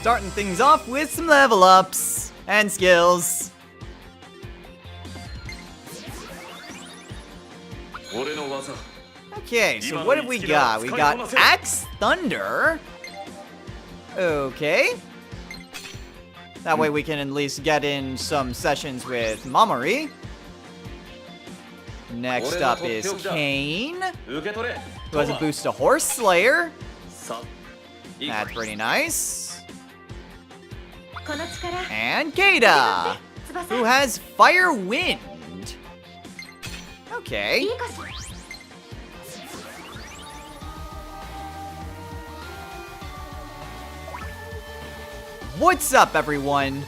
Starting things off with some level ups and skills. Okay, so what have we got? We got Axe Thunder. Okay. That way we can at least get in some sessions with Mamori. Next up is Kane, who has a boost to Horse Slayer. That's pretty nice. And Keita, who has Fire Wind. Okay. What's up, everyone?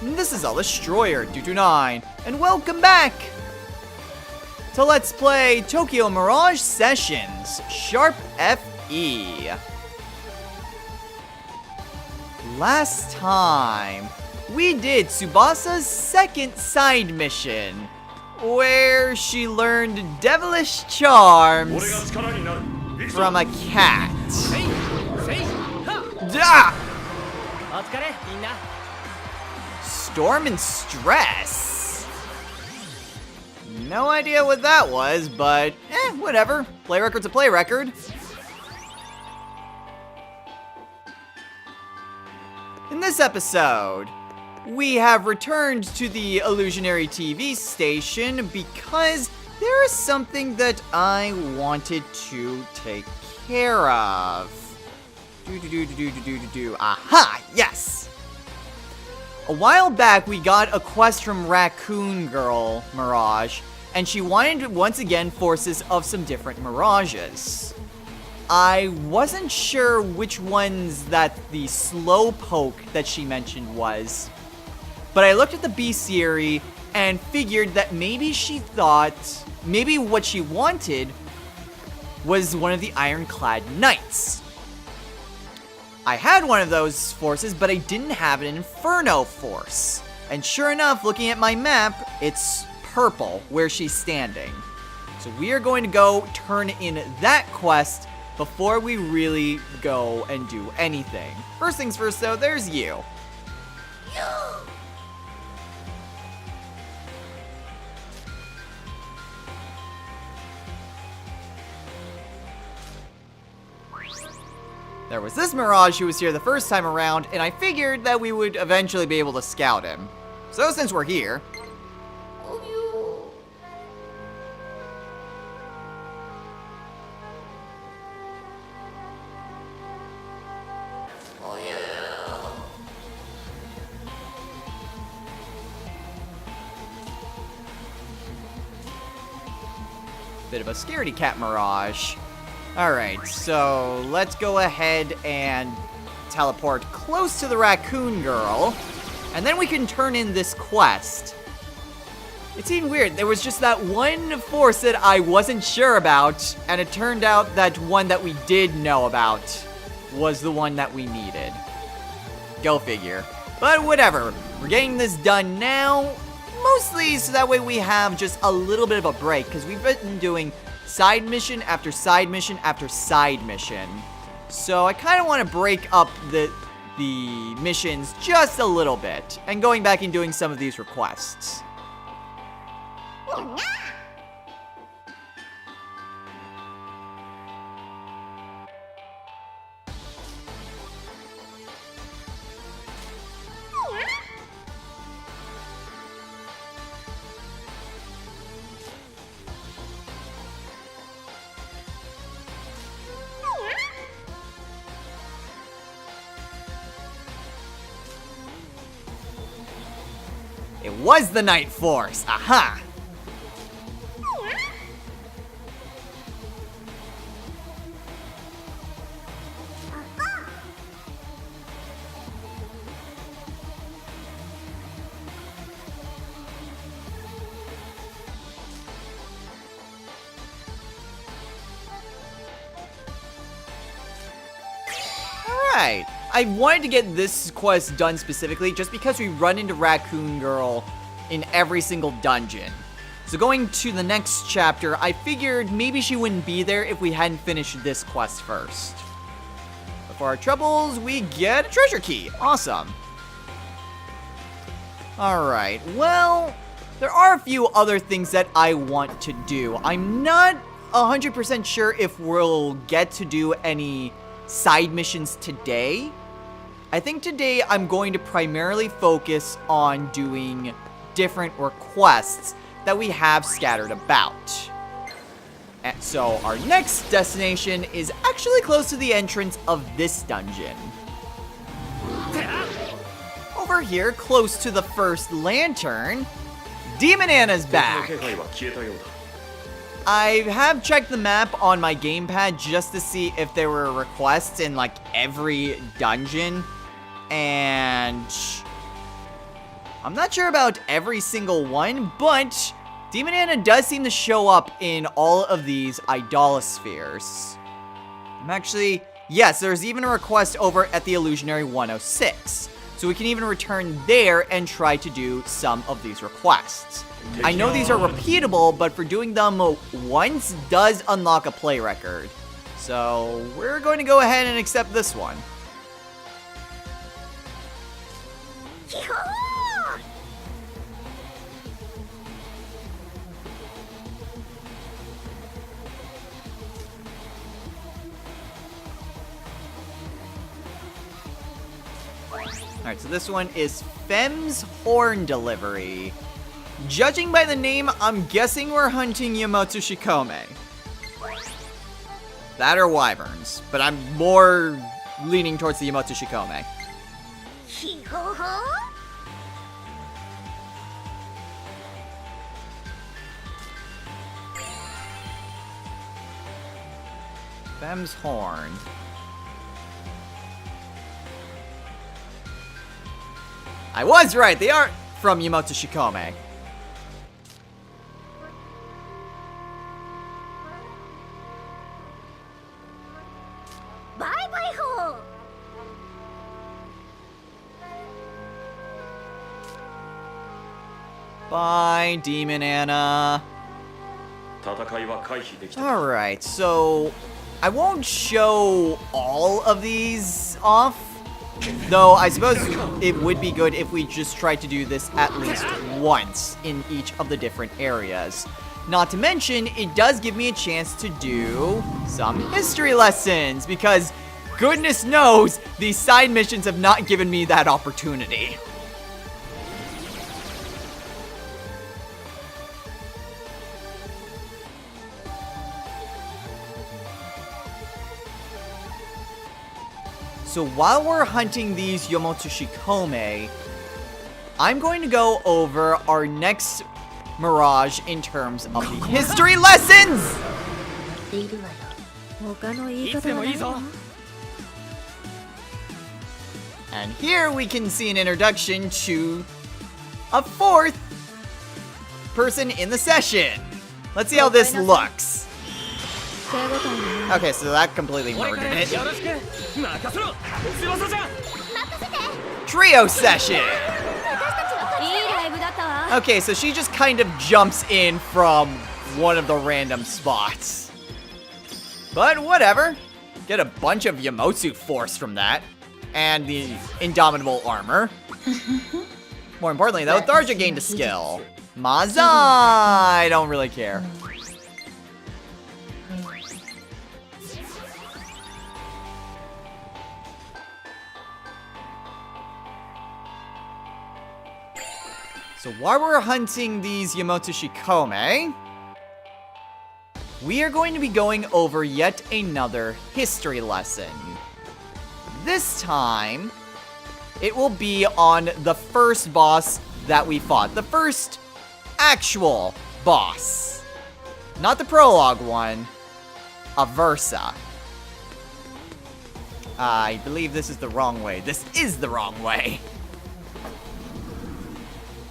This is Destroyer229, and welcome back to Let's Play Tokyo Mirage Sessions Sharp FE. Last time, we did Tsubasa's second side mission, where she learned devilish charms from a cat. Storm and Stress. No idea what that was, but whatever. Play record's a play record. In this episode, we have returned to the Illusionary TV station because there is something that I wanted to take care of. Aha, yes! A while back, we got a quest from Raccoon Girl, Mirage, and she wanted, once again, forces of some different Mirages. I wasn't sure which ones that the Slowpoke that she mentioned was, but I looked at the bestiary and figured that maybe she thought, maybe what she wanted was one of the Ironclad Knights. I had one of those forces, but I didn't have an Inferno force. And sure enough, looking at my map, it's purple where she's standing. So we are going to go turn in that quest before we really go and do anything. First things first though, there's you. There was this Mirage who was here the first time around, and I figured that we would eventually be able to scout him. So since we're here... Bit of a scaredy cat Mirage. Alright, so let's go ahead and teleport close to the Raccoon Girl, and then we can turn in this quest. It seemed weird, there was just that one force that I wasn't sure about, and it turned out that one that we did know about was the one that we needed. Go figure. But whatever, we're getting this done now, mostly so that way we have just a little bit of a break, because we've been doing side mission after side mission after side mission. So I kind of want to break up the missions just a little bit and going back and doing some of these requests. It was the Night Force! Aha! Alright. I wanted to get this quest done specifically just because we run into Raccoon Girl in every single dungeon. So going to the next chapter, I figured maybe she wouldn't be there if we hadn't finished this quest first. But for our troubles, we get a treasure key. Awesome. Alright, well, there are a few other things that I want to do. I'm not 100% sure if we'll get to do any side missions today. I think today I'm going to primarily focus on doing different requests that we have scattered about. And so our next destination is actually close to the entrance of this dungeon. Over here, close to the first lantern, Demon Anna's back. I have checked the map on my gamepad just to see if there were requests in like every dungeon, and I'm not sure about every single one, but Demon Anna does seem to show up in all of these idolospheres. Yes, there's even a request over at the Illusionary 106. So we can even return there and try to do some of these requests. I know these are repeatable, but for doing them once does unlock a play record. So we're going to go ahead and accept this one. Alright, so this one is Fem's Horn Delivery. Judging by the name, I'm guessing we're hunting Yamotsu Shikome. That or wyverns, but I'm more leaning towards the Yamotsu Shikome. Fem's Horn. I was right, they are from Yamotsu Shikome. Bye, Demon Anna. Alright, so I won't show all of these off. Though, I suppose it would be good if we just tried to do this at least once in each of the different areas. Not to mention, it does give me a chance to do some history lessons, because goodness knows, these side missions have not given me that opportunity. So while we're hunting these Yamotsu Shikome, I'm going to go over our next Mirage in terms of the history lessons! And here we can see an introduction to a fourth person in the session. Let's see how this looks. Okay, so that completely murdered it. Trio session! Okay, so she just kind of jumps in from one of the random spots. But whatever. Get a bunch of Yamotsu force from that. And the indomitable armor. More importantly though, Tharja gained a skill. Maza! I don't really care. So while we're hunting these Yamotsu Shikome, we are going to be going over yet another history lesson. This time, it will be on the first boss that we fought. The first actual boss. Not the prologue one. Aversa. I believe this is the wrong way. This is the wrong way.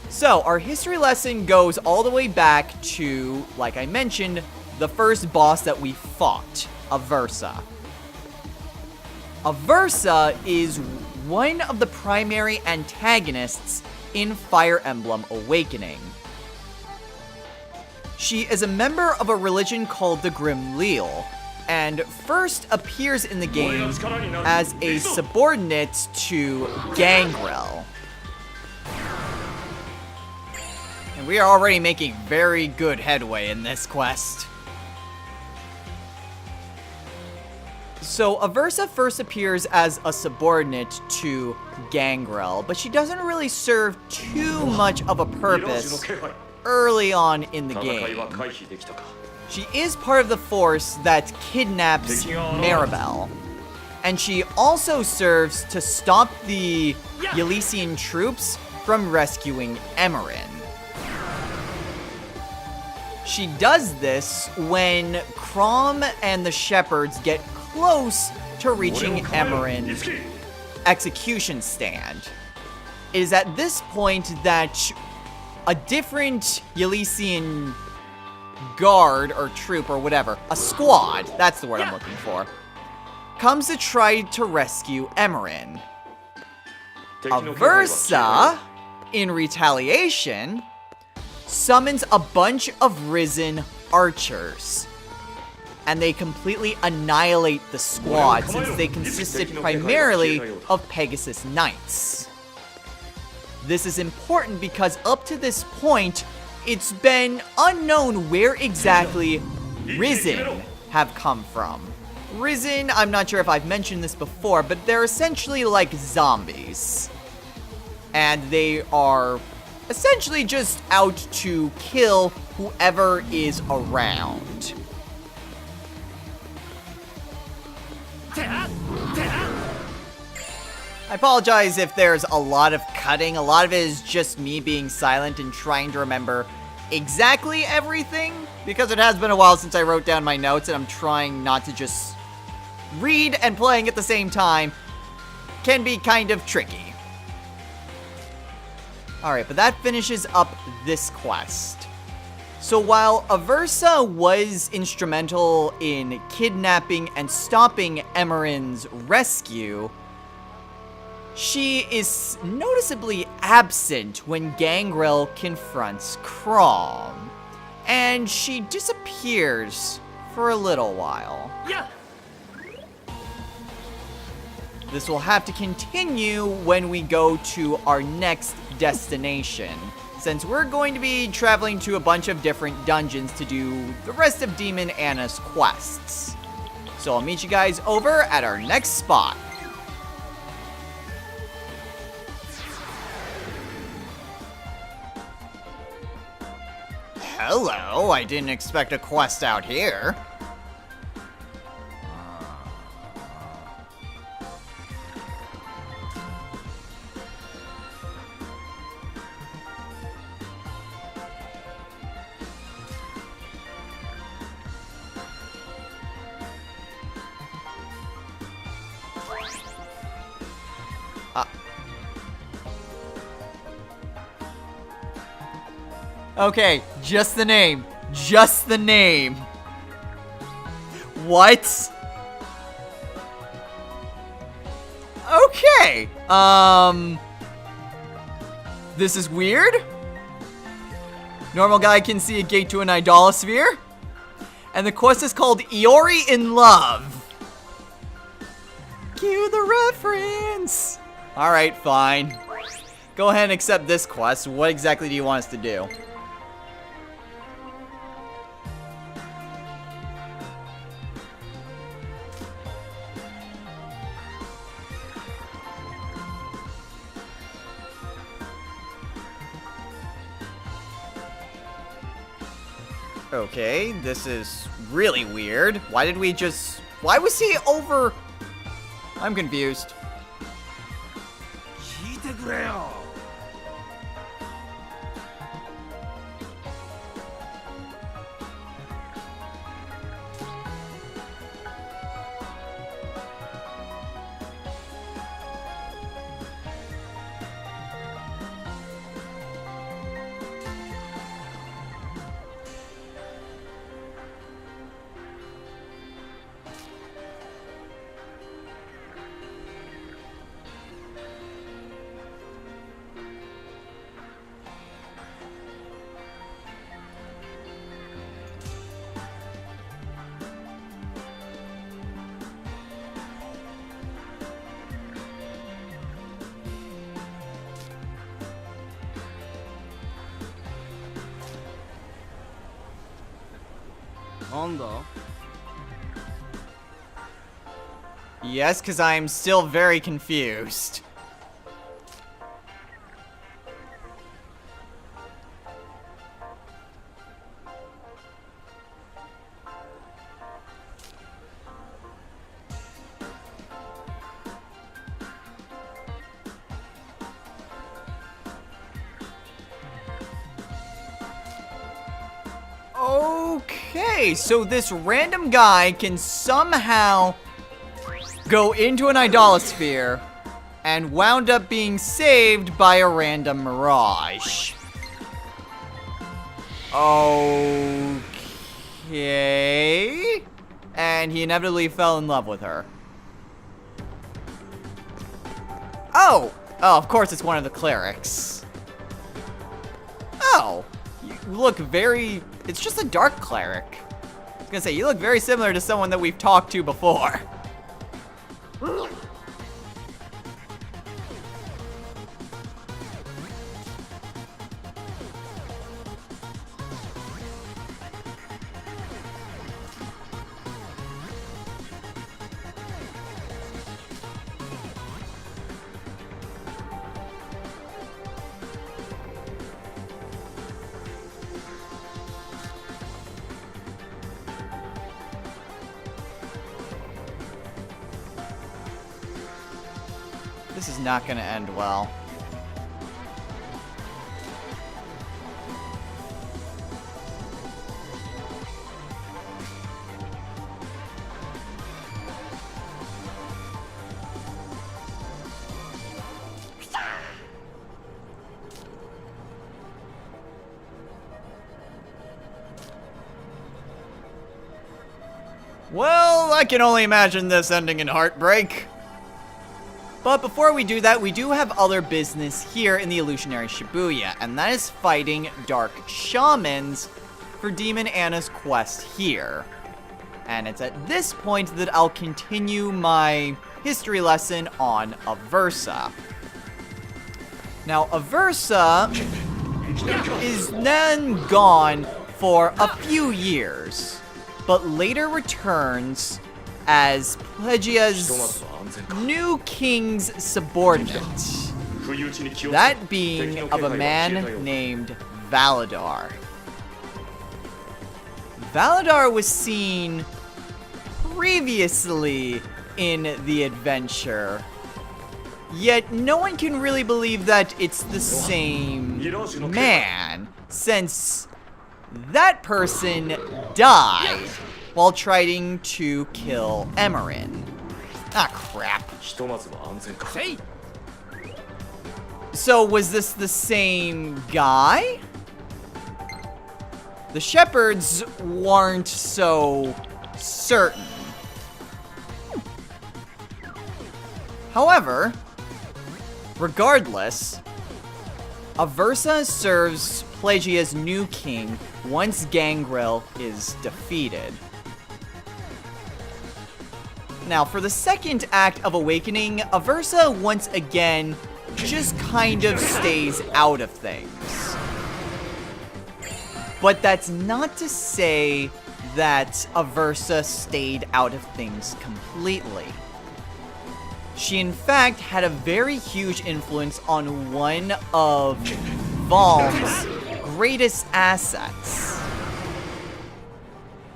So, our history lesson goes all the way back to, like I mentioned, the first boss that we fought, Aversa. Aversa is one of the primary antagonists in Fire Emblem Awakening. She is a member of a religion called the Grim Leal, and first appears in the game as a subordinate to Gangrel. And we are already making very good headway in this quest. So, Aversa first appears as a subordinate to Gangrel, but she doesn't really serve too much of a purpose early on in the game. She is part of the force that kidnaps Mirabelle, and she also serves to stop the Elysian troops from rescuing Emerin. She does this when Crom and the Shepherds get close to reaching Emerin's execution stand. It is at this point that a different Elysian guard or troop or whatever, a squad, that's the word I'm looking for, comes to try to rescue Emerin. Aversa, in retaliation, summons a bunch of risen archers. And they completely annihilate the squad since they consisted primarily of Pegasus Knights. This is important because up to this point, it's been unknown where exactly Risen have come from. Risen, I'm not sure if I've mentioned this before, but they're essentially like zombies. And they are essentially just out to kill whoever is around. I apologize if there's a lot of cutting. A lot of it is just me being silent and trying to remember exactly everything, because it has been a while since I wrote down my notes and I'm trying not to just read and playing at the same time. Can be kind of tricky. Alright, but that finishes up this quest. So while Aversa was instrumental in kidnapping and stopping Emerin's rescue, she is noticeably absent when Gangrel confronts Crom, and she disappears for a little while. Yeah. This will have to continue when we go to our next destination, since we're going to be traveling to a bunch of different dungeons to do the rest of Demon Anna's quests. So I'll meet you guys over at our next spot. Hello, I didn't expect a quest out here. Okay, just the name. Just the name. What? Okay. This is weird. Normal guy can see a gate to an idolosphere. And the quest is called Iori in Love. Cue the reference. Alright, fine. Go ahead and accept this quest. What exactly do you want us to do? Okay, this is really weird. Why was he over? I'm confused. Yes, because I'm still very confused. Okay, so this random guy can somehow go into an idolosphere and wound up being saved by a random Mirage. Okay. And he inevitably fell in love with her. Oh! Oh, of course it's one of the clerics. Oh. You look very... It's just a dark cleric. I was gonna say, you look very similar to someone that we've talked to before. This is not gonna end well. Well, I can only imagine this ending in heartbreak. But before we do that, we do have other business here in the Illusionary Shibuya, and that is fighting Dark Shamans for Demon Anna's quest here. And it's at this point that I'll continue my history lesson on Aversa. Now, Aversa is then gone for a few years, but later returns as Plegia's new king's subordinate. That being of a man named Valadar. Valadar was seen previously in the adventure, yet no one can really believe that it's the same man, since that person died while trying to kill Emerin. Ah, crap. So, was this the same guy? The shepherds weren't so certain. However, regardless, Aversa serves Plegia's new king once Gangrel is defeated. Now, for the second act of Awakening, Aversa once again just kind of stays out of things. But that's not to say that Aversa stayed out of things completely. She in fact had a very huge influence on one of Valm's greatest assets.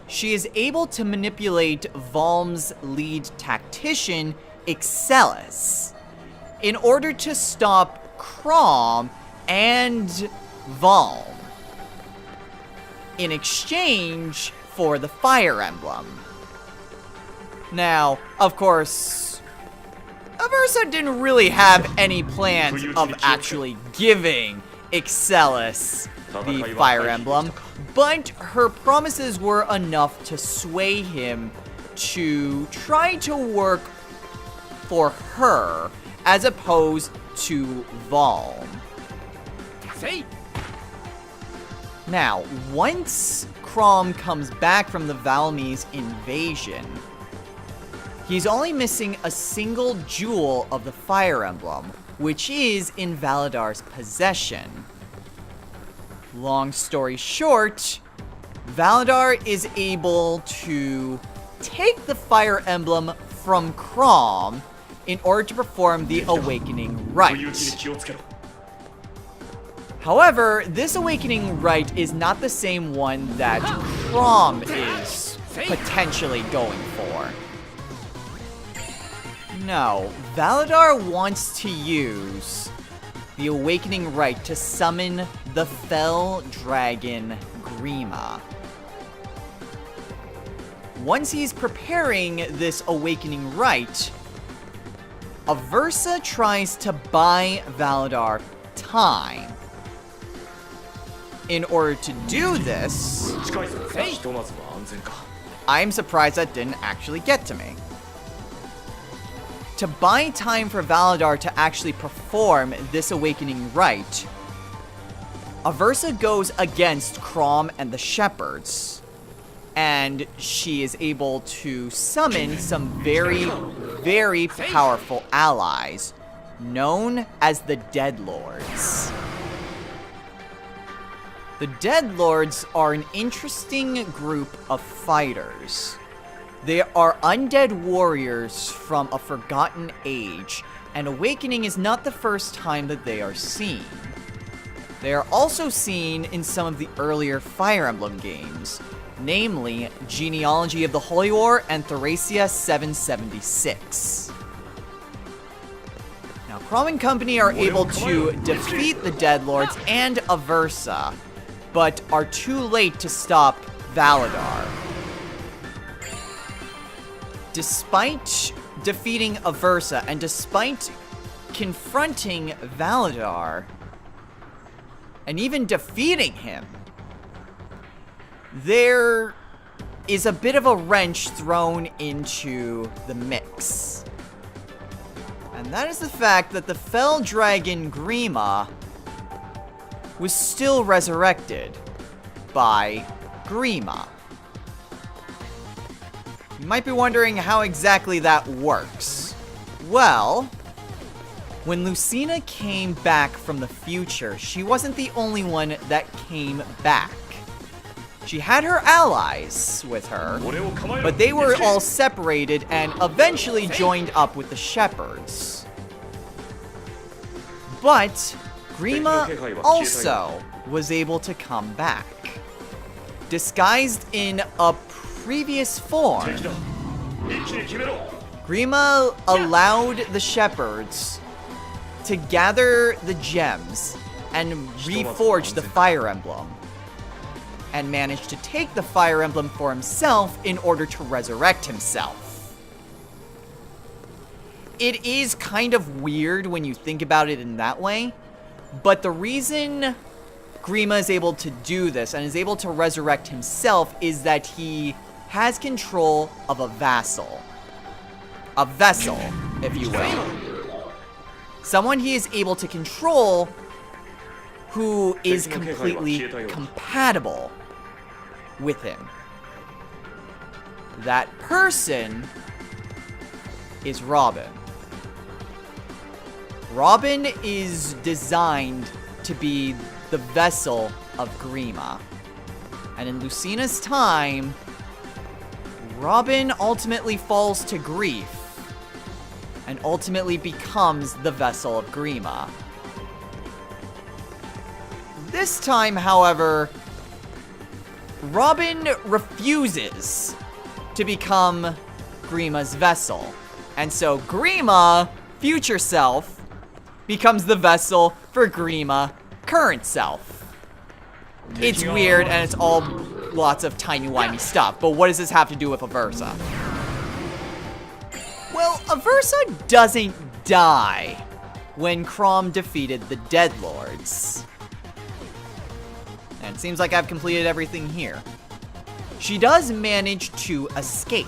She is able to manipulate Valm's lead tactician, Ixalis, in order to stop Crom and Valm, in exchange for the Fire Emblem. Now, of course, Aversa didn't really have any plans of actually giving Ixalis the Fire Emblem, but her promises were enough to sway him to try to work for her as opposed to Valm. Now, once Crom comes back from the Valmese invasion, he's only missing a single jewel of the Fire Emblem, which is in Valadar's possession. Long story short, Valadar is able to take the Fire Emblem from Chrom in order to perform the Awakening Rite. However, this Awakening Rite is not the same one that Chrom is potentially going for. No, Valadar wants to use the Awakening Rite to summon the Fell Dragon Grima. Once he's preparing this Awakening Rite, Aversa tries to buy Valadar time. In order to do this, I'm surprised that didn't actually get to me. To buy time for Valadar to actually perform this Awakening Rite, Aversa goes against Chrom and the Shepherds, and she is able to summon some very, very powerful allies, known as the Deadlords. The Deadlords are an interesting group of fighters. They are undead warriors from a forgotten age, and Awakening is not the first time that they are seen. They are also seen in some of the earlier Fire Emblem games, namely Genealogy of the Holy War and Thracia 776. Now, Chrom and company are able to defeat the Deadlords and Aversa, but are too late to stop Valadar. Despite defeating Aversa and despite confronting Valadar and even defeating him, there is a bit of a wrench thrown into the mix. And that is the fact that the Fell Dragon Grima was still resurrected by Grima. You might be wondering how exactly that works. Well, when Lucina came back from the future, she wasn't the only one that came back. She had her allies with her, but they were all separated and eventually joined up with the Shepherds. But Grima also was able to come back, disguised in a previous form. Grima allowed the Shepherds to gather the gems and reforge the Fire Emblem, and managed to take the Fire Emblem for himself in order to resurrect himself. It is kind of weird when you think about it in that way, but the reason Grima is able to do this and is able to resurrect himself is that he has control of a vassal. A vessel, if you will. Someone he is able to control who is completely compatible with him. That person is Robin. Robin is designed to be the vessel of Grima. And in Lucina's time, Robin ultimately falls to grief and ultimately becomes the vessel of Grima. This time, however, Robin refuses to become Grima's vessel. And so Grima, future self, becomes the vessel for Grima, current self. It's weird and it's all lots of timey-wimey stuff, but what does this have to do with Aversa? Well, Aversa doesn't die when Chrom defeated the Deadlords. And it seems like I've completed everything here. She does manage to escape.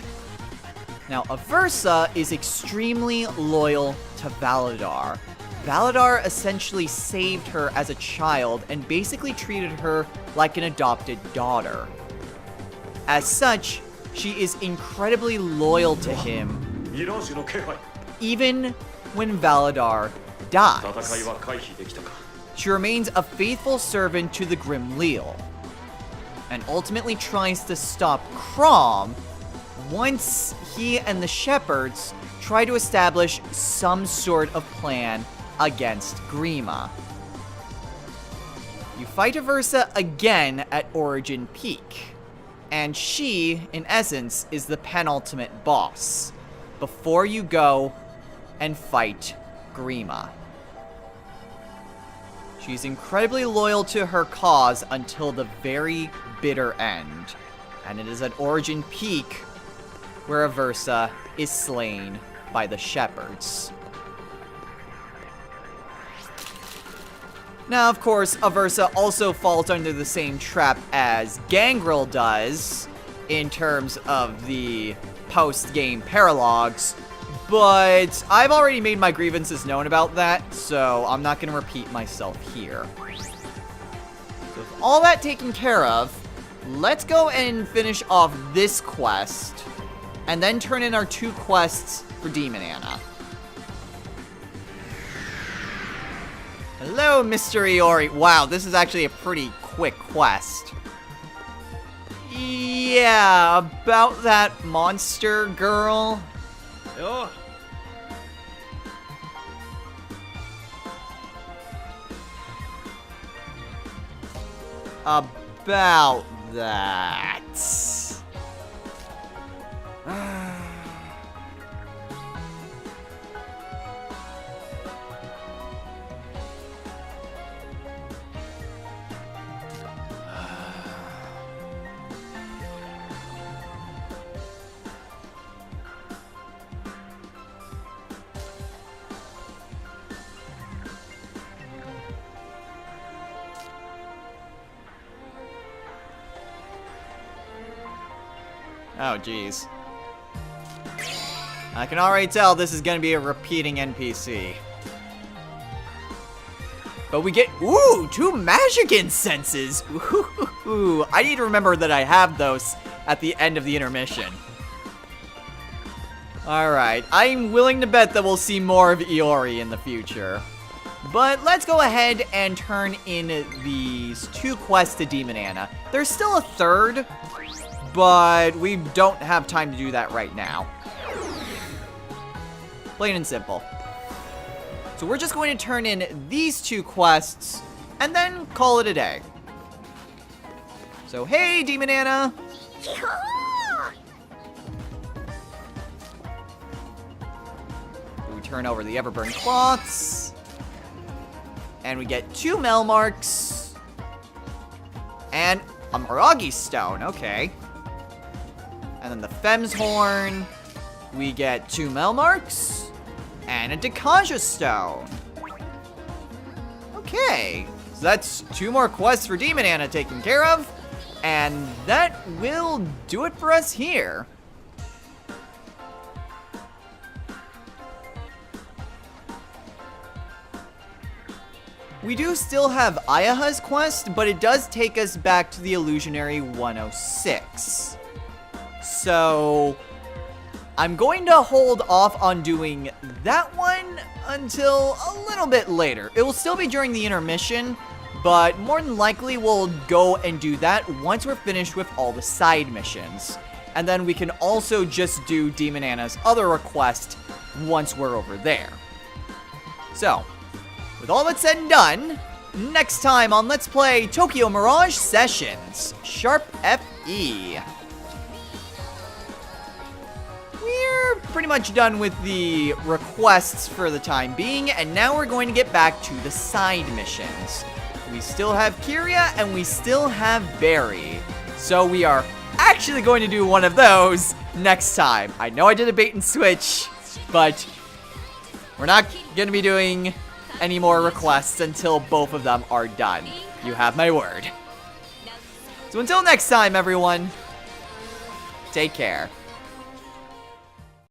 Now, Aversa is extremely loyal to Valadar. Valadar essentially saved her as a child and basically treated her like an adopted daughter. As such, she is incredibly loyal to him, even when Valadar dies. She remains a faithful servant to the Grim Leal. and ultimately tries to stop Chrom once he and the Shepherds try to establish some sort of plan against Grima. You fight Aversa again at Origin Peak, and she, in essence, is the penultimate boss before you go and fight Grima. She's incredibly loyal to her cause until the very bitter end, and it is at Origin Peak where Aversa is slain by the Shepherds. Now, of course, Aversa also falls under the same trap as Gangrel does in terms of the post-game paralogs, but I've already made my grievances known about that, so I'm not going to repeat myself here. So with all that taken care of, let's go and finish off this quest, and then turn in our 2 quests for Demon Anna. Hello, Mr. Iori. Wow, this is actually a pretty quick quest. Yeah, about that monster girl. Ugh. About that. Oh, geez. I can already tell this is going to be a repeating NPC. But we get, ooh, 2 magic incenses. Ooh, I need to remember that I have those at the end of the intermission. Alright, I'm willing to bet that we'll see more of Iori in the future. But let's go ahead and turn in these 2 quests to Demon Anna. There's still a 3rd, but we don't have time to do that right now. Plain and simple. So we're just going to turn in these 2 quests, and then call it a day. So hey, Demon Anna! We turn over the Everburn Cloths, and we get 2 Melmarks, and a Mirage Stone, okay. And then the Fem's Horn, we get 2 Melmarks, and a Dekaja Stone. Okay, so that's 2 more quests for Demon Anna taken care of, and that will do it for us here. We do still have Ayaha's quest, but it does take us back to the Illusionary 106. So I'm going to hold off on doing that one until a little bit later. It will still be during the intermission, but more than likely we'll go and do that once we're finished with all the side missions. And then we can also just do Demon Anna's other request once we're over there. So, with all that said and done, next time on Let's Play Tokyo Mirage Sessions, Sharp FE. We're pretty much done with the requests for the time being, and now we're going to get back to the side missions. We still have Kiria, and we still have Barry. So we are actually going to do one of those next time. I know I did a bait and switch, but we're not going to be doing any more requests until both of them are done. You have my word. So until next time, everyone, take care.